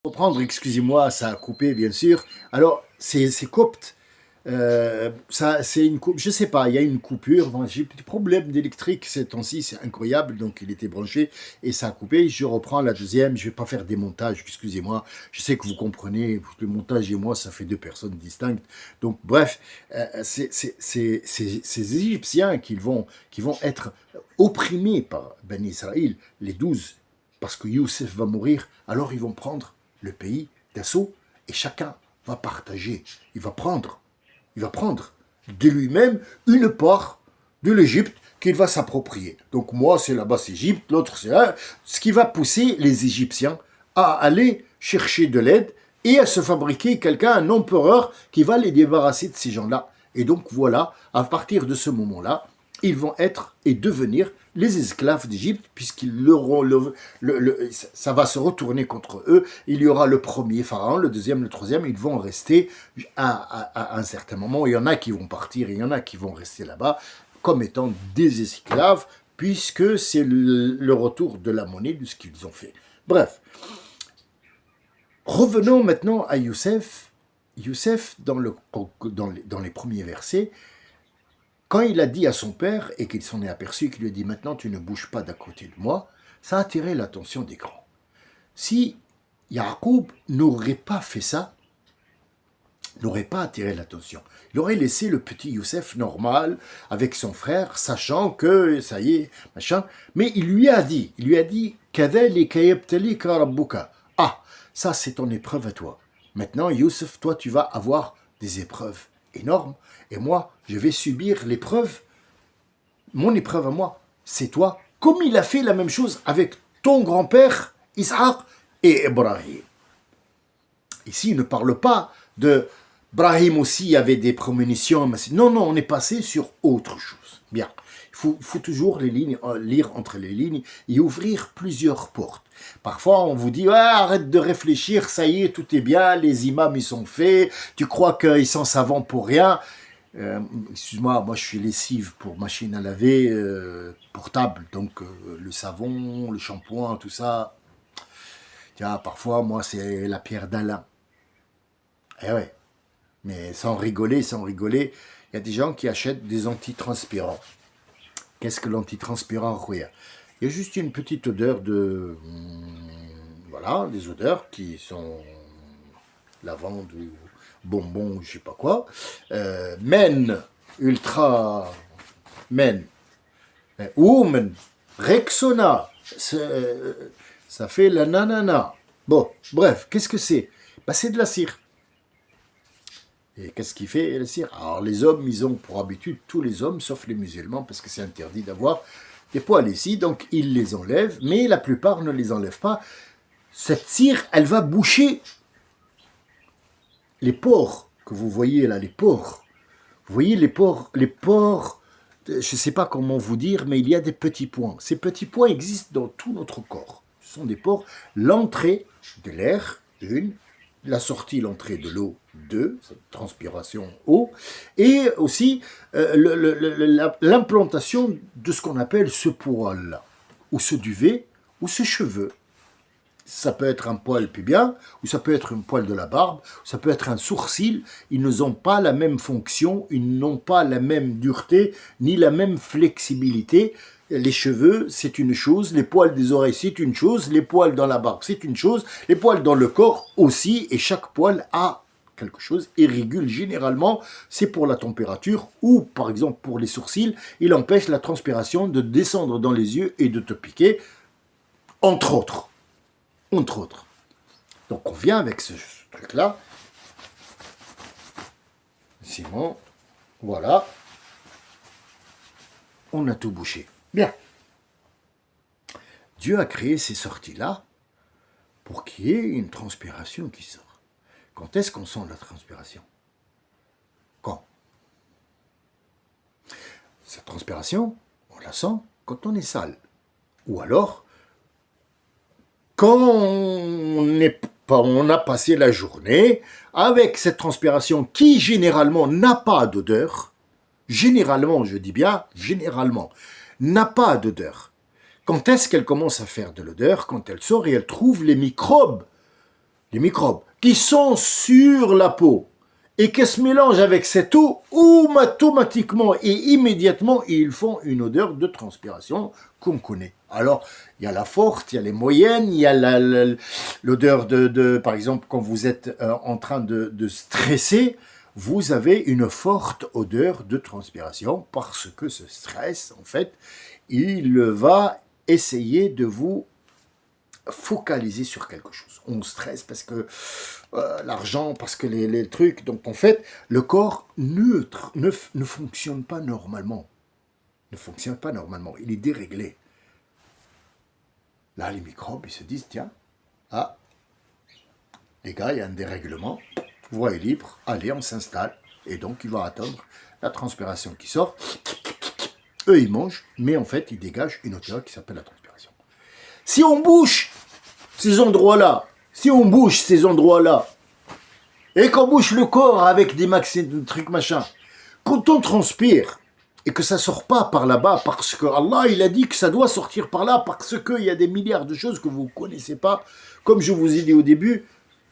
Reprendre, excusez-moi, ça a coupé, bien sûr. Alors, c'est copte. Ça, c'est une coupe, je sais pas, il y a une coupure. Bon, j'ai des problèmes d'électrique ces temps-ci, c'est incroyable. Donc, il était branché et ça a coupé. Je reprends la deuxième. Je vais pas faire des montages, excusez-moi. Je sais que vous comprenez, le montage et moi, ça fait deux personnes distinctes. Donc, bref, ces Égyptiens qui vont être opprimés par Ben Israël, les 12, parce que Youssef va mourir, alors ils vont prendre le pays d'assaut et chacun va partager. Il va prendre de lui-même une part de l'Égypte qu'il va s'approprier. Donc moi, c'est la Basse-Égypte, l'autre, c'est là. Ce qui va pousser les Égyptiens à aller chercher de l'aide et à se fabriquer quelqu'un, un empereur, qui va les débarrasser de ces gens-là. Et donc voilà, à partir de ce moment-là, ils vont être et devenir les esclaves d'Égypte, puisqu'ils ça va se retourner contre eux. Il y aura le premier pharaon, le deuxième, le troisième, ils vont rester à un certain moment. Il y en a qui vont partir, il y en a qui vont rester là-bas comme étant des esclaves, puisque c'est le retour de la monnaie de ce qu'ils ont fait. Bref, revenons maintenant à Youssef. Youssef, dans les premiers versets, quand il a dit à son père et qu'il s'en est aperçu, qu'il lui a dit maintenant tu ne bouges pas d'à côté de moi, ça a attiré l'attention des grands. Si Yacoub n'aurait pas fait ça, n'aurait pas attiré l'attention. Il aurait laissé le petit Youssef normal avec son frère, sachant que ça y est, machin. Mais il lui a dit, ah, ça c'est ton épreuve à toi. Maintenant, Youssef, toi tu vas avoir des épreuves énormes, et moi, je vais subir l'épreuve, mon épreuve à moi, c'est toi, comme il a fait la même chose avec ton grand-père, Isaac et Ibrahim. Ici, il ne parle pas de Brahim aussi avait des prémonitions. Non, non, on est passé sur autre chose. Bien, il faut toujours lire entre les lignes et ouvrir plusieurs portes. Parfois, on vous dit arrête de réfléchir, ça y est, tout est bien, les imams ils sont faits, tu crois qu'ils sont savants pour rien. Excuse-moi, moi je suis lessive pour machine à laver portable, donc le savon, le shampoing, tout ça. Tiens, parfois, moi c'est la pierre d'Alain. Eh ouais. Mais sans rigoler, il y a des gens qui achètent des antitranspirants. Qu'est-ce que l'antitranspirant, Rouya? Il y a juste une petite odeur de... Voilà, des odeurs qui sont lavande ou bonbon, je sais pas quoi. Men, ultra... Men. Woman, Rexona, ça fait la nanana. Bon, bref, qu'est-ce que c'est? Bah, c'est de la cire. Et qu'est-ce qu'il fait, la cire? Alors, les hommes, ils ont pour habitude, tous les hommes, sauf les musulmans, parce que c'est interdit d'avoir des poils ici, donc ils les enlèvent, mais la plupart ne les enlèvent pas. Cette cire, elle va boucher les pores que vous voyez là, les pores. Vous voyez les pores, je ne sais pas comment vous dire, mais il y a des petits points. Ces petits points existent dans tout notre corps. Ce sont des pores. L'entrée de l'air, une. La sortie, l'entrée de l'eau, deux. Cette transpiration, eau. Et aussi l'implantation de ce qu'on appelle ce poil-là, ou ce duvet, ou ce cheveu. Ça peut être un poil pubien, ou ça peut être un poil de la barbe, ou ça peut être un sourcil. Ils n'ont pas la même fonction, ils n'ont pas la même dureté, ni la même flexibilité. Les cheveux, c'est une chose, les poils des oreilles, c'est une chose, les poils dans la barbe, c'est une chose, les poils dans le corps aussi, et chaque poil a quelque chose et régule généralement, c'est pour la température, ou par exemple pour les sourcils, il empêche la transpiration de descendre dans les yeux et de te piquer, entre autres. Entre autres. Donc on vient avec ce truc-là. Simon, voilà. On a tout bouché. Bien. Dieu a créé ces sorties-là pour qu'il y ait une transpiration qui sort. Quand est-ce qu'on sent la transpiration? Quand? Cette transpiration, on la sent quand on est sale. Ou alors, quand on a passé la journée avec cette transpiration qui généralement n'a pas d'odeur, généralement, je dis bien généralement, n'a pas d'odeur. Quand est-ce qu'elle commence à faire de l'odeur? Quand elle sort et elle trouve les microbes les microbes, qui sont sur la peau et qui se mélangent avec cette eau, automatiquement et immédiatement, ils font une odeur de transpiration qu'on connaît. Alors, il y a la forte, il y a les moyennes, il y a l'odeur par exemple, quand vous êtes en train de stresser, vous avez une forte odeur de transpiration parce que ce stress, en fait, il va essayer de vous focaliser sur quelque chose. On stresse parce que l'argent, parce que les trucs. Donc en fait, le corps neutre ne fonctionne pas normalement. Ne fonctionne pas normalement. Il est déréglé. Là, les microbes, ils se disent, tiens, ah, les gars, il y a un dérèglement. Voie est libre. Allez, on s'installe. Et donc, il va attendre la transpiration qui sort. Eux, ils mangent, mais en fait, ils dégagent une odeur qui s'appelle la transpiration. Si on bouge ces endroits-là, et qu'on bouge le corps avec des trucs machin, quand on transpire et que ça sort pas par là-bas, parce que Allah il a dit que ça doit sortir par là, parce qu'il y a des milliards de choses que vous ne connaissez pas, comme je vous ai dit au début,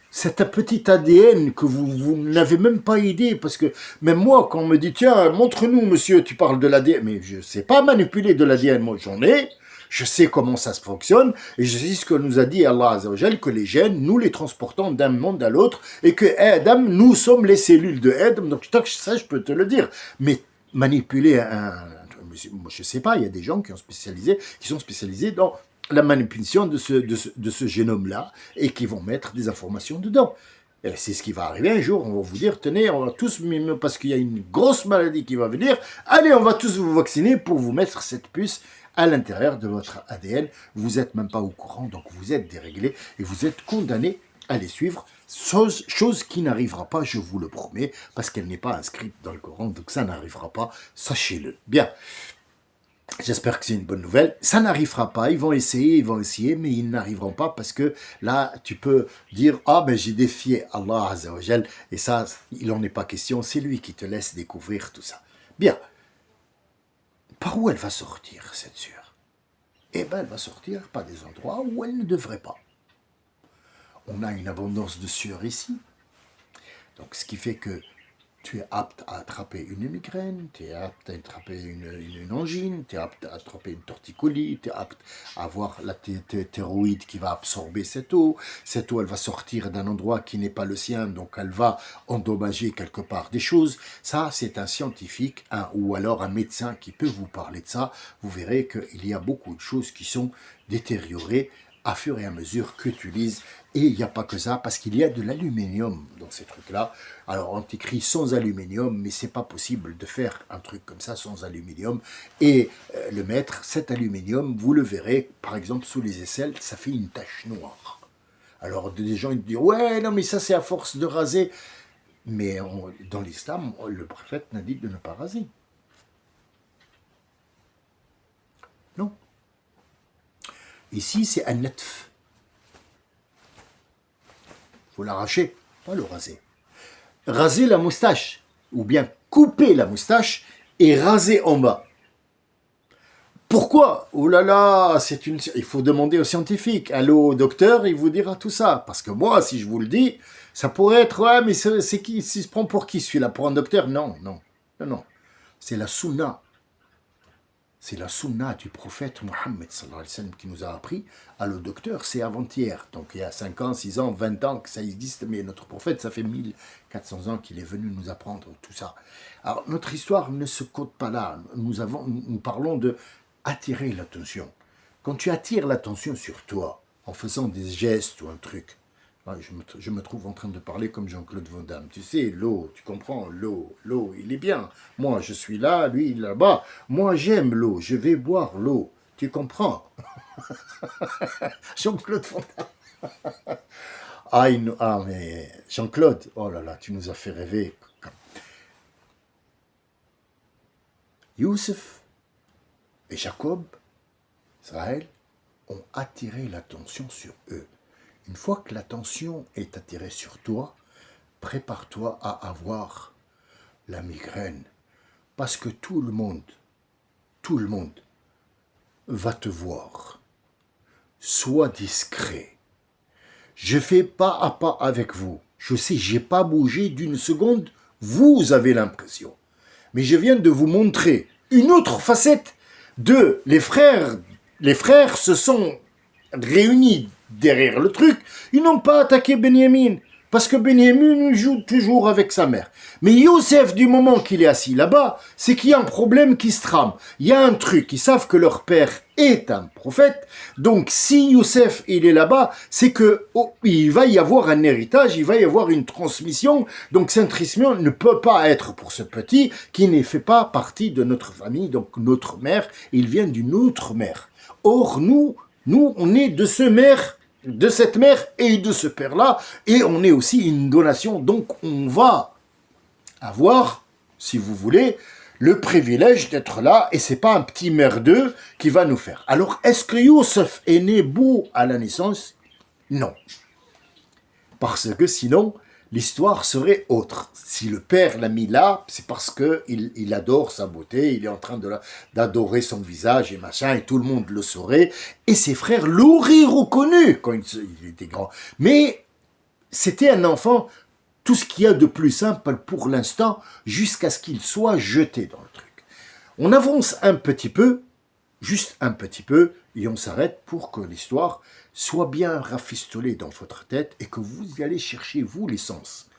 c'est un petit ADN que vous n'avez même pas idée, parce que même moi, quand on me dit, tiens, montre-nous, monsieur, tu parles de l'ADN, mais je ne sais pas manipuler de l'ADN, moi j'en ai, je sais comment ça se fonctionne, et je sais ce que nous a dit Allah Azzawajal, que les gènes, nous les transportons d'un monde à l'autre, et que Adam, nous sommes les cellules de Adam, donc ça je peux te le dire, mais manipuler moi je sais pas, il y a des gens qui sont spécialisés dans la manipulation de ce génome-là, et qui vont mettre des informations dedans. Et c'est ce qui va arriver un jour, on va vous dire, tenez, on va tous, parce qu'il y a une grosse maladie qui va venir, allez, on va tous vous vacciner pour vous mettre cette puce à l'intérieur de votre ADN. Vous n'êtes même pas au courant, donc vous êtes déréglé et vous êtes condamné à les suivre, chose qui n'arrivera pas, je vous le promets, parce qu'elle n'est pas inscrite dans le Coran, donc ça n'arrivera pas, sachez-le. Bien. J'espère que c'est une bonne nouvelle. Ça n'arrivera pas. Ils vont essayer, mais ils n'arriveront pas parce que là, tu peux dire, ah ben j'ai défié Allah Azzawajal, et ça, il n'en est pas question. C'est lui qui te laisse découvrir tout ça. Bien. Par où elle va sortir, cette sueur? Eh ben, elle va sortir par des endroits où elle ne devrait pas. On a une abondance de sueur ici. Donc, ce qui fait que tu es apte à attraper une migraine, tu es apte à attraper une angine, tu es apte à attraper une torticolis, tu es apte à avoir la thyroïde qui va absorber cette eau. Cette eau, elle va sortir d'un endroit qui n'est pas le sien, donc elle va endommager quelque part des choses. Ça, c'est un scientifique ou alors un médecin qui peut vous parler de ça. Vous verrez qu'il y a beaucoup de choses qui sont détériorées à fur et à mesure que tu lises. Et il n'y a pas que ça, parce qu'il y a de l'aluminium dans ces trucs-là. Alors, on t'écrit sans aluminium, mais c'est pas possible de faire un truc comme ça sans aluminium. Et le mettre, cet aluminium, vous le verrez, par exemple, sous les aisselles, ça fait une tache noire. Alors, des gens ils disent, ouais, non, mais ça, c'est à force de raser. Mais dans l'islam, le prophète n'a dit de ne pas raser. Non. Ici, c'est un netf. Il faut l'arracher, pas le raser. Raser la moustache, ou bien couper la moustache et raser en bas. Pourquoi? Oh là là, il faut demander aux scientifiques. Allô, docteur, il vous dira tout ça. Parce que moi, si je vous le dis, ça pourrait être, ouais, mais c'est qui, s'il se prend pour qui celui-là? Pour un docteur? Non, non, non, non. C'est la sunna. C'est la sunna du prophète Mohammed sallallahu alayhi wa sallam qui nous a appris. Ah, le docteur, c'est avant-hier. Donc il y a 5 ans, 6 ans, 20 ans que ça existe. Mais notre prophète, ça fait 1400 ans qu'il est venu nous apprendre tout ça. Alors notre histoire ne se cote pas là. Nous parlons de attirer l'attention. Quand tu attires l'attention sur toi, en faisant des gestes ou un truc, je me trouve en train de parler comme Jean-Claude Van Damme. Tu sais, l'eau, tu comprends, l'eau, il est bien. Moi, je suis là, lui, il est là-bas. Moi, j'aime l'eau, je vais boire l'eau. Tu comprends? Jean-Claude Van Damme. Mais Jean-Claude, oh là là, tu nous as fait rêver. Youssef et Jacob, Israël, ont attiré l'attention sur eux. Une fois que l'attention est attirée sur toi, prépare-toi à avoir la migraine. Parce que tout le monde va te voir. Sois discret. je fais pas à pas avec vous. Je sais, j'ai pas bougé d'une seconde, vous avez l'impression. Mais je viens de vous montrer une autre facette de les frères se sont réunis derrière le truc, ils n'ont pas attaqué Benjamin, parce que Benjamin joue toujours avec sa mère. Mais Youssef, du moment qu'il est assis là-bas, c'est qu'il y a un problème qui se trame. Il y a un truc, ils savent que leur père est un prophète, donc si Youssef il est là-bas, c'est que il va y avoir un héritage, il va y avoir une transmission, donc cette transmission ne peut pas être pour ce petit qui ne fait pas partie de notre famille, donc notre mère, il vient d'une autre mère. Or, nous, on est de cette mère et de ce père-là, et on est aussi une donation, donc on va avoir, si vous voulez, le privilège d'être là, et c'est pas un petit merdeux qui va nous faire. Alors, est-ce que Youssef est né beau à la naissance? Non. Parce que sinon, l'histoire serait autre. Si le père l'a mis là, c'est parce qu'il adore sa beauté, il est en train d'adorer son visage et machin, et tout le monde le saurait, et ses frères l'auraient reconnu quand il était grand. Mais c'était un enfant, tout ce qu'il y a de plus simple pour l'instant, jusqu'à ce qu'il soit jeté dans le truc. On avance un petit peu, juste un petit peu, et on s'arrête pour que l'histoire soit bien rafistolée dans votre tête et que vous y allez chercher, vous, les sens.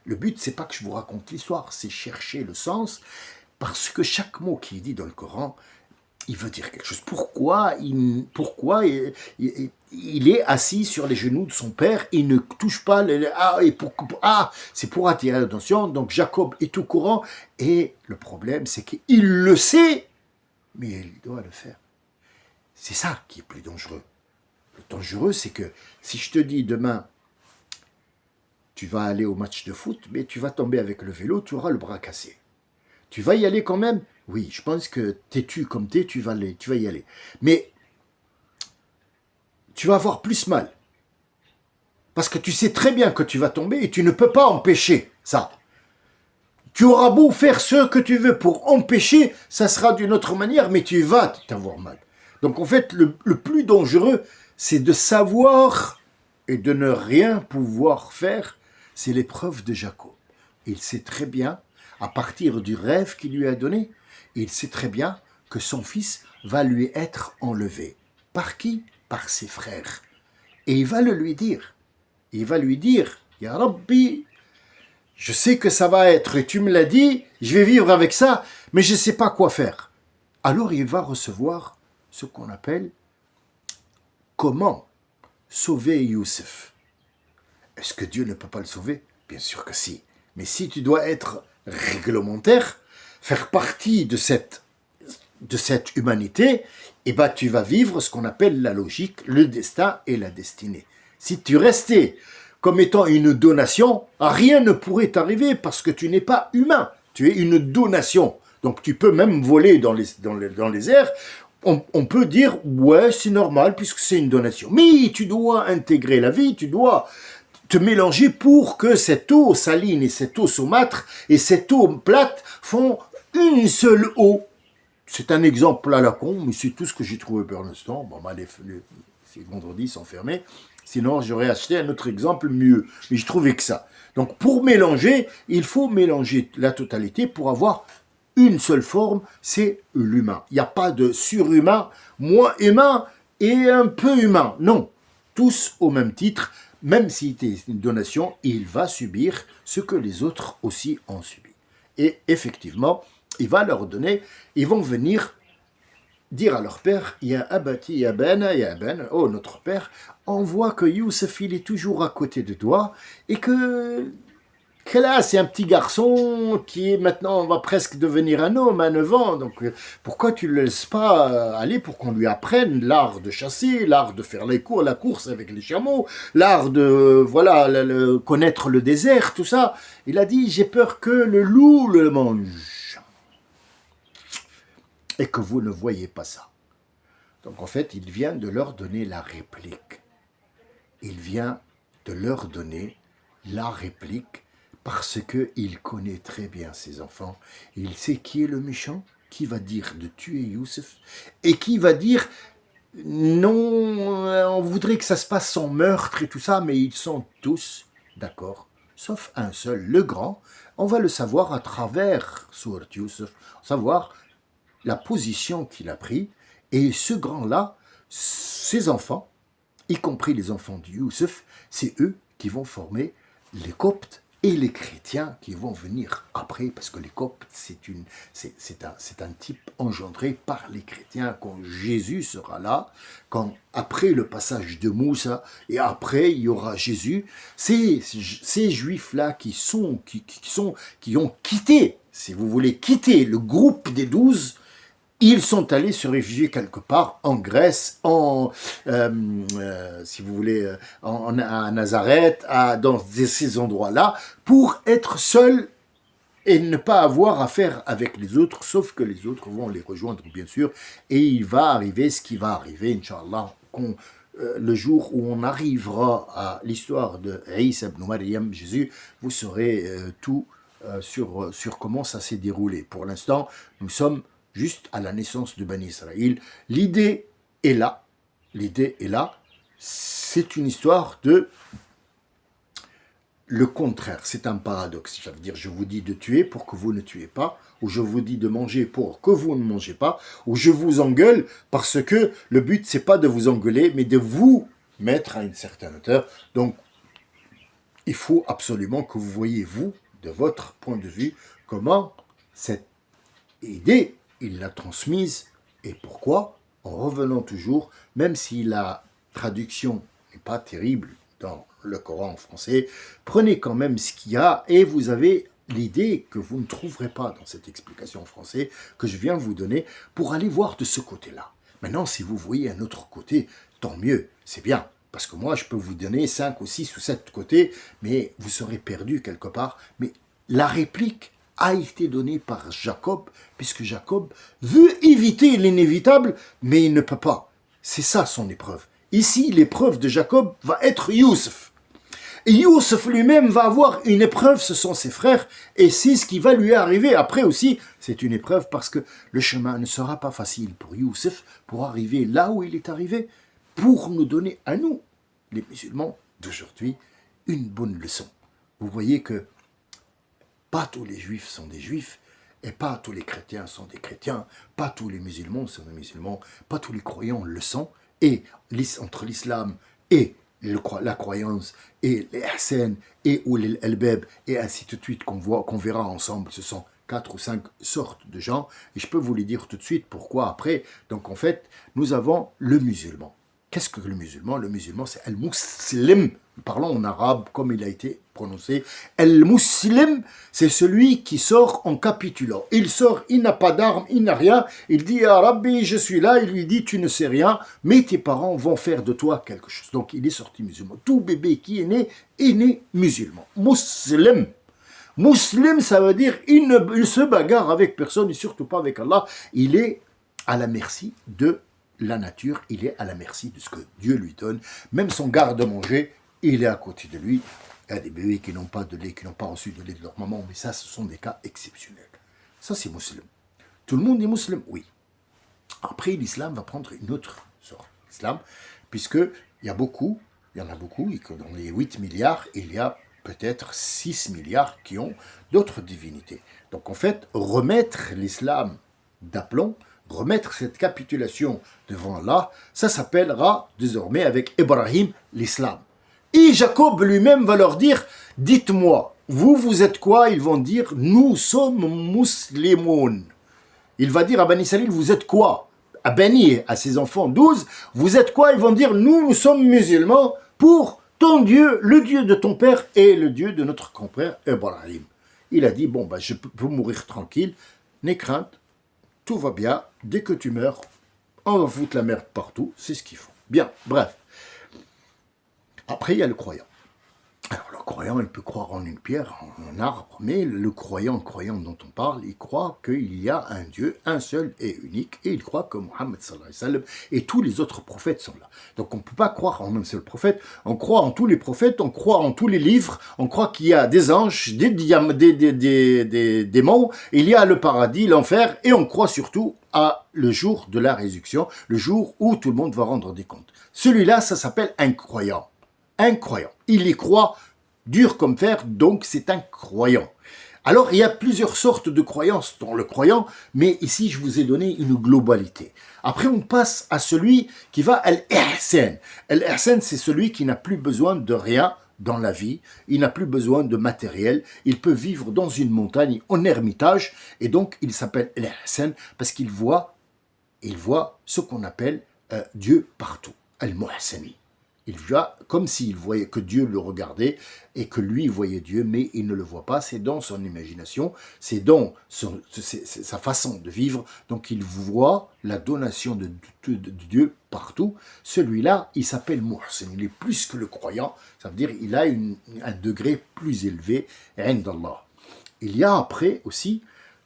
Le but, c'est pas que je vous raconte l'histoire, c'est chercher le sens, parce que chaque mot qui est dit dans le Coran, il veut dire quelque chose. Pourquoi il est assis sur les genoux de son père, il ne touche pas c'est pour attirer l'attention, donc Jacob est tout courant, et le problème, c'est qu'il le sait, mais il doit le faire. C'est ça qui est plus dangereux. Le dangereux, c'est que si je te dis demain, tu vas aller au match de foot, mais tu vas tomber avec le vélo, tu auras le bras cassé. Tu vas y aller quand même? Oui, je pense que têtu comme t'es, tu vas y aller. Mais tu vas avoir plus mal. Parce que tu sais très bien que tu vas tomber et tu ne peux pas empêcher ça. Tu auras beau faire ce que tu veux pour empêcher, ça sera d'une autre manière, mais tu vas t'avoir mal. Donc en fait, le plus dangereux, c'est de savoir et de ne rien pouvoir faire. C'est l'épreuve de Jacob. Il sait très bien, à partir du rêve qu'il lui a donné, il sait très bien que son fils va lui être enlevé. Par qui? Par ses frères. Et il va le lui dire. Il va lui dire, Ya Rabbi, je sais que ça va être, et tu me l'as dit, je vais vivre avec ça, mais je ne sais pas quoi faire. Alors il va recevoir ce qu'on appelle comment sauver Youssef. Est-ce que Dieu ne peut pas le sauver? Bien sûr que si. Mais si tu dois être réglementaire, faire partie de cette humanité, eh ben, tu vas vivre ce qu'on appelle la logique, le destin et la destinée. Si tu restais comme étant une donation, rien ne pourrait t'arriver parce que tu n'es pas humain. Tu es une donation. Donc tu peux même voler dans les airs. On peut dire, ouais, c'est normal puisque c'est une donation. Mais tu dois intégrer la vie, tu dois te mélanger pour que cette eau saline et cette eau saumâtre et cette eau plate font une seule eau. C'est un exemple à la con, mais c'est tout ce que j'ai trouvé pour l'instant. Bon, ces vendredis sont fermés. Sinon, j'aurais acheté un autre exemple mieux. Mais je trouvais que ça. Donc, pour mélanger, il faut mélanger la totalité pour avoir une seule forme, c'est l'humain. Il n'y a pas de surhumain, moins humain et un peu humain. Non, tous au même titre. Même s'il est une donation, il va subir ce que les autres aussi ont subi. Et effectivement, il va leur donner, ils vont venir dire à leur père, Ya abati, ya ben, oh notre père, on voit que Youssef il est toujours à côté de toi et que là c'est un petit garçon qui maintenant va presque devenir un homme à 9 ans, donc pourquoi tu ne le laisses pas aller pour qu'on lui apprenne l'art de chasser, l'art de faire la course avec les chameaux, l'art de connaître le désert, tout ça. Il a dit, j'ai peur que le loup le mange. Et que vous ne voyez pas ça. Donc en fait, il vient de leur donner la réplique. Il vient de leur donner la réplique parce qu'il connaît très bien ses enfants. Il sait qui est le méchant, qui va dire de tuer Youssef et qui va dire non, on voudrait que ça se passe sans meurtre et tout ça, mais ils sont tous d'accord, sauf un seul, le grand. On va le savoir à travers Surat Yusuf, savoir la position qu'il a prise. Et ce grand-là, ses enfants, y compris les enfants de Youssef, c'est eux qui vont former les Coptes et les chrétiens qui vont venir après, parce que les Coptes, c'est un type engendré par les chrétiens. Quand Jésus sera là, quand après le passage de Moussa, et après il y aura Jésus, ces Juifs-là qui ont quitté, si vous voulez, quitté le groupe des 12, ils sont allés se réfugier quelque part en Grèce, si vous voulez, à Nazareth, dans ces endroits-là, pour être seuls et ne pas avoir affaire avec les autres, sauf que les autres vont les rejoindre, bien sûr, et il va arriver ce qui va arriver, Inch'Allah, le jour où on arrivera à l'histoire de Isa ibn Maryam, Jésus, vous saurez tout sur comment ça s'est déroulé. Pour l'instant, nous sommes juste à la naissance de Bani Israël. L'idée est là. L'idée est là. C'est une histoire de le contraire. C'est un paradoxe. Ça veut dire, je vous dis de tuer pour que vous ne tuez pas, ou je vous dis de manger pour que vous ne mangez pas, ou je vous engueule parce que le but, c'est pas de vous engueuler, mais de vous mettre à une certaine hauteur. Donc, il faut absolument que vous voyez, vous, de votre point de vue, comment cette idée il l'a transmise. Et pourquoi? En revenant toujours, même si la traduction n'est pas terrible dans le Coran en français, prenez quand même ce qu'il y a et vous avez l'idée que vous ne trouverez pas dans cette explication en français que je viens vous donner pour aller voir de ce côté-là. Maintenant, si vous voyez un autre côté, tant mieux, c'est bien. Parce que moi, je peux vous donner 5 ou 6 ou 7 côtés, mais vous serez perdu quelque part. Mais la réplique a été donné par Jacob, puisque Jacob veut éviter l'inévitable, mais il ne peut pas. C'est ça son épreuve. Ici, l'épreuve de Jacob va être Youssef. Et Youssef lui-même va avoir une épreuve, ce sont ses frères, et c'est ce qui va lui arriver après aussi. C'est une épreuve parce que le chemin ne sera pas facile pour Youssef pour arriver là où il est arrivé, pour nous donner à nous, les musulmans d'aujourd'hui, une bonne leçon. Vous voyez que pas tous les juifs sont des juifs, et pas tous les chrétiens sont des chrétiens, pas tous les musulmans sont des musulmans, pas tous les croyants le sont, et entre l'islam et la croyance, et les Hassan, et ou les Albeb, et ainsi de suite, qu'on verra ensemble, ce sont 4 ou 5 sortes de gens, et je peux vous les dire tout de suite pourquoi après. Donc en fait, nous avons le musulman. Qu'est-ce que le musulman? Le musulman, c'est al-muslim. Parlons en arabe comme il a été prononcé. Al-muslim, c'est celui qui sort en capitulant. Il sort, il n'a pas d'armes, il n'a rien. Il dit, ah Rabbi, je suis là. Il lui dit, tu ne sais rien, mais tes parents vont faire de toi quelque chose. Donc il est sorti musulman. Tout bébé qui est né musulman. Muslim. Muslim, ça veut dire, il ne se bagarre avec personne, et surtout pas avec Allah. Il est à la merci de la nature, il est à la merci de ce que Dieu lui donne. Même son garde-manger, il est à côté de lui. Il y a des bébés qui n'ont pas de lait, qui n'ont pas reçu de lait de leur maman, mais ça, ce sont des cas exceptionnels. Ça, c'est musulman. Tout le monde est musulman, oui. Après, l'islam va prendre une autre sorte d'islam, puisqu'il y en a beaucoup, et que dans les 8 milliards, il y a peut-être 6 milliards qui ont d'autres divinités. Donc, en fait, remettre l'islam d'aplomb, remettre cette capitulation devant Allah, ça s'appellera désormais avec Ibrahim l'islam. Et Jacob lui-même va leur dire, dites-moi, vous êtes quoi? Ils vont dire, nous sommes musulmans. Il va dire à Bani Israël, vous êtes quoi? À Bani, à ses enfants 12, vous êtes quoi? Ils vont dire, nous sommes musulmans pour ton Dieu, le Dieu de ton père et le Dieu de notre grand-père Ibrahim. Il a dit, bon, je peux mourir tranquille, n'aie crainte, tout va bien, dès que tu meurs, on va foutre la merde partout, c'est ce qu'ils font. Bien, bref. Après, il y a le croyant. Alors, le croyant, croyant, il peut croire en une pierre, en un arbre, mais le croyant dont on parle, il croit qu'il y a un Dieu, un seul et unique, et il croit que Mohammed sallallahu alayhi wa sallam et tous les autres prophètes sont là. Donc on ne peut pas croire en un seul prophète, on croit en tous les prophètes, on croit en tous les livres, on croit qu'il y a des anges, des démons, il y a le paradis, l'enfer, et on croit surtout à le jour de la résurrection, le jour où tout le monde va rendre des comptes. Celui-là, ça s'appelle un croyant. Un croyant. Il y croit dur comme fer, donc c'est un croyant. Alors, il y a plusieurs sortes de croyances dans le croyant, mais ici, je vous ai donné une globalité. Après, on passe à celui qui va à l'ihsan. L'ihsan, c'est celui qui n'a plus besoin de rien dans la vie, il n'a plus besoin de matériel, il peut vivre dans une montagne en ermitage, et donc il s'appelle l'ihsan parce qu'il voit ce qu'on appelle Dieu partout, al-muhsani. Il voit comme s'il voyait que Dieu le regardait et que lui voyait Dieu, mais il ne le voit pas. C'est dans son imagination, c'est dans sa façon de vivre. Donc il voit la donation de Dieu partout. Celui-là, il s'appelle Muhsin. Il est plus que le croyant. Ça veut dire qu'il a un degré plus élevé. Indallah. Il y a après aussi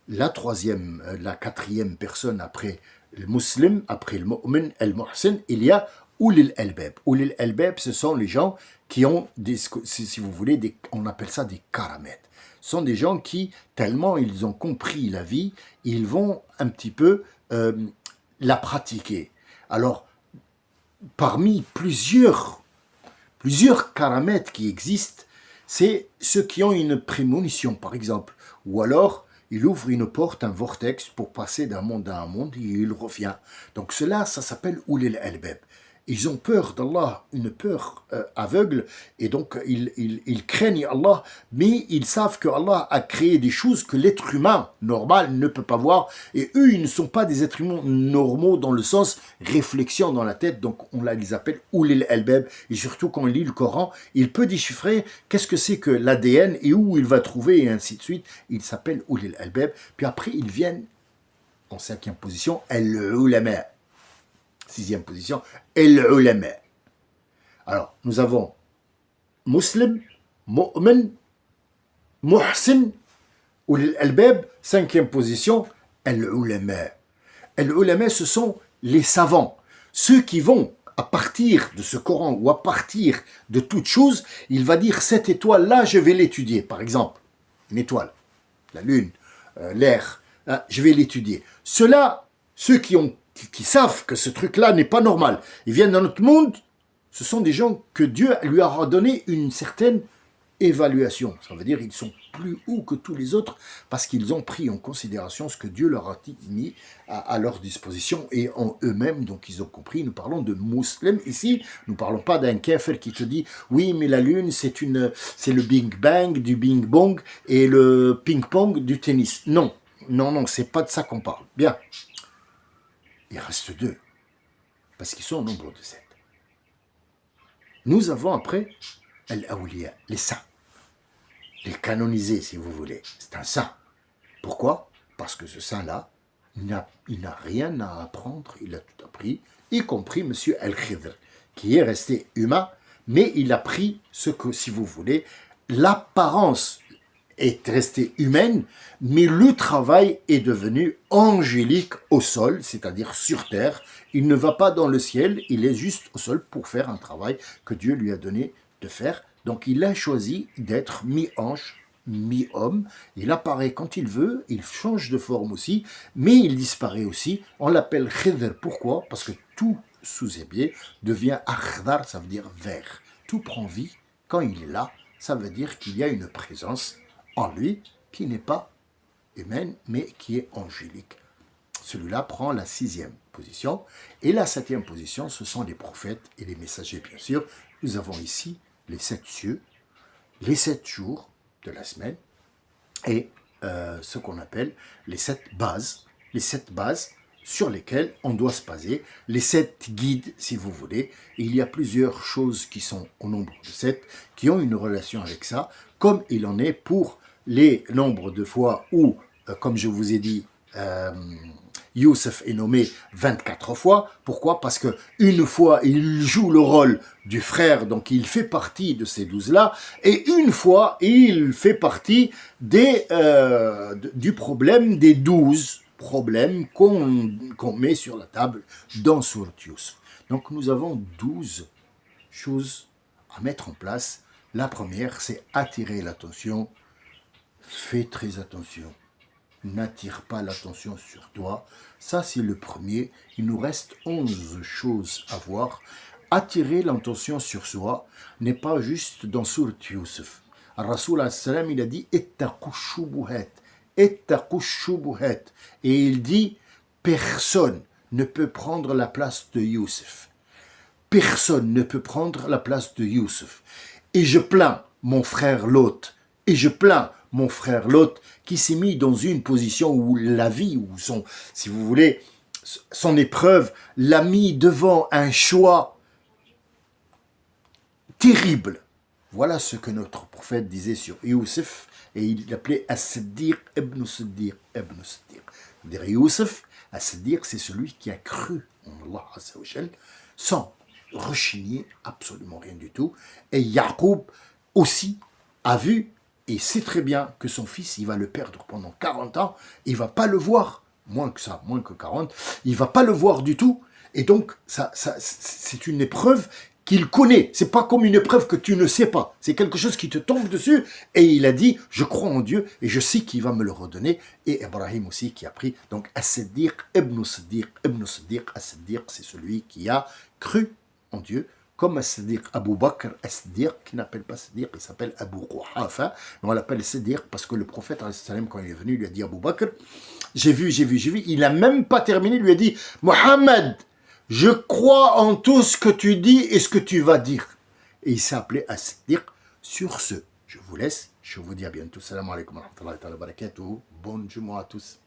la quatrième personne après le musulman, après le mu'min, el muhsin, il y a Oulil Albab. Oulil Albab, ce sont les gens qui ont, si vous voulez, on appelle ça des karamètes. Ce sont des gens qui, tellement ils ont compris la vie, ils vont un petit peu la pratiquer. Alors, parmi plusieurs karamètes qui existent, c'est ceux qui ont une prémonition, par exemple. Ou alors, il ouvre une porte, un vortex, pour passer d'un monde à un monde, et il revient. Donc cela, ça s'appelle Oulil Albab. Ils ont peur d'Allah, une peur aveugle, et donc ils craignent Allah, mais ils savent que Allah a créé des choses que l'être humain normal ne peut pas voir, et eux, ils ne sont pas des êtres humains normaux dans le sens réflexion dans la tête, donc on les appelle Oulil Albab, et surtout quand on lit le Coran, il peut déchiffrer qu'est-ce que c'est que l'ADN et où il va trouver, et ainsi de suite. Il s'appelle Oulil Albab, puis après ils viennent en cinquième position, Al-Ulama. Sixième position, el-ulama. Alors, nous avons muslim, mu'min, muhsin, ou l'albab, cinquième position, el-ulama. El-ulama, ce sont les savants, ceux qui vont, à partir de ce Coran ou à partir de toute chose, il va dire cette étoile-là, je vais l'étudier. Par exemple, une étoile, la lune, l'air, je vais l'étudier. Ceux-là, ceux qui savent que ce truc-là n'est pas normal, ils viennent dans notre monde, ce sont des gens que Dieu lui a donné une certaine évaluation. Ça veut dire qu'ils sont plus hauts que tous les autres parce qu'ils ont pris en considération ce que Dieu leur a mis à leur disposition et en eux-mêmes, donc ils ont compris. Nous parlons de musulmans ici, nous ne parlons pas d'un kafir qui te dit oui mais la lune c'est le Big Bang du Bing Bong et le ping-pong du tennis. Non, c'est pas de ça qu'on parle. Bien. Il reste deux, parce qu'ils sont au nombre de 7. Nous avons après Al-Awliya, les saints, les canonisés si vous voulez. C'est un saint. Pourquoi? Parce que ce saint-là, il n'a rien à apprendre, il a tout appris, y compris M. Al-Khidr, qui est resté humain, mais il a pris ce que, si vous voulez, l'apparence est restée humaine, mais le travail est devenu angélique au sol, c'est-à-dire sur terre. Il ne va pas dans le ciel, il est juste au sol pour faire un travail que Dieu lui a donné de faire. Donc il a choisi d'être mi-ange, mi-homme. Il apparaît quand il veut, il change de forme aussi, mais il disparaît aussi. On l'appelle Khidr. Pourquoi? Parce que tout sous-ébier devient akhdar, ça veut dire vert. Tout prend vie. Quand il est là, ça veut dire qu'il y a une présence en lui qui n'est pas humaine, mais qui est angélique. Celui-là prend la 6e position. Et la 7e position, ce sont les prophètes et les messagers, bien sûr. Nous avons ici les 7 cieux, les 7 jours de la semaine, et ce qu'on appelle les 7 bases. Les 7 bases sur lesquelles on doit se baser, les 7 guides, si vous voulez. Et il y a plusieurs choses qui sont au nombre de 7, qui ont une relation avec ça, comme il en est pour les nombres de fois où, comme je vous ai dit, Youssef est nommé 24 fois. Pourquoi? Parce que une fois, il joue le rôle du frère, donc il fait partie de ces 12-là, et une fois, il fait partie du problème des 12 problèmes qu'on met sur la table dans Sourate Youssef. Donc nous avons 12 choses à mettre en place. La première, c'est attirer l'attention. Fais très attention. N'attire pas l'attention sur toi. Ça, c'est le premier. Il nous reste 11 choses à voir. Attirer l'attention sur soi n'est pas juste dans Sourate Youssef. Al-Rasoul al-Salam, il a dit « Ittaqu shubuhat » et il dit « Personne ne peut prendre la place de Youssef. Personne ne peut prendre la place de Youssef. Et je plains mon frère Lot. Et je plains mon frère Lot qui s'est mis dans une position où la vie, ou son, si vous voulez, son épreuve l'a mis devant un choix terrible. Voilà ce que notre prophète disait sur Youssef, et il l'appelait As-Siddiq ibn Siddiq ibn Siddiq. C'est-à-dire Youssef, As-Siddiq, c'est celui qui a cru en Allah Azza wa Jal, sans rechigner absolument rien du tout. Et Yaqub aussi a vu et sait très bien que son fils, il va le perdre pendant 40 ans, il va pas le voir, moins que ça, moins que 40, il va pas le voir du tout, et donc ça c'est une épreuve qu'il connaît, c'est pas comme une épreuve que tu ne sais pas, c'est quelque chose qui te tombe dessus, et il a dit, je crois en Dieu, et je sais qu'il va me le redonner, et Ibrahim aussi qui a pris, donc As-Siddiq ibn Siddiq, As-Siddiq, c'est celui qui a cru en Dieu, comme As-Siddiq Abu Bakr As-Siddiq, qui n'appelle pas Siddiq, il s'appelle Abu Quhafa, mais on l'appelle Siddiq parce que le prophète, quand il est venu, il lui a dit Abu Bakr, j'ai vu, il n'a même pas terminé, il lui a dit, Mohammed, je crois en tout ce que tu dis et ce que tu vas dire. Et il s'est appelé As-Siddiq. Sur ce, je vous laisse, je vous dis à bientôt. Salam alaikum wa rahmatullahi wa barakatuh. Bonne journée à tous.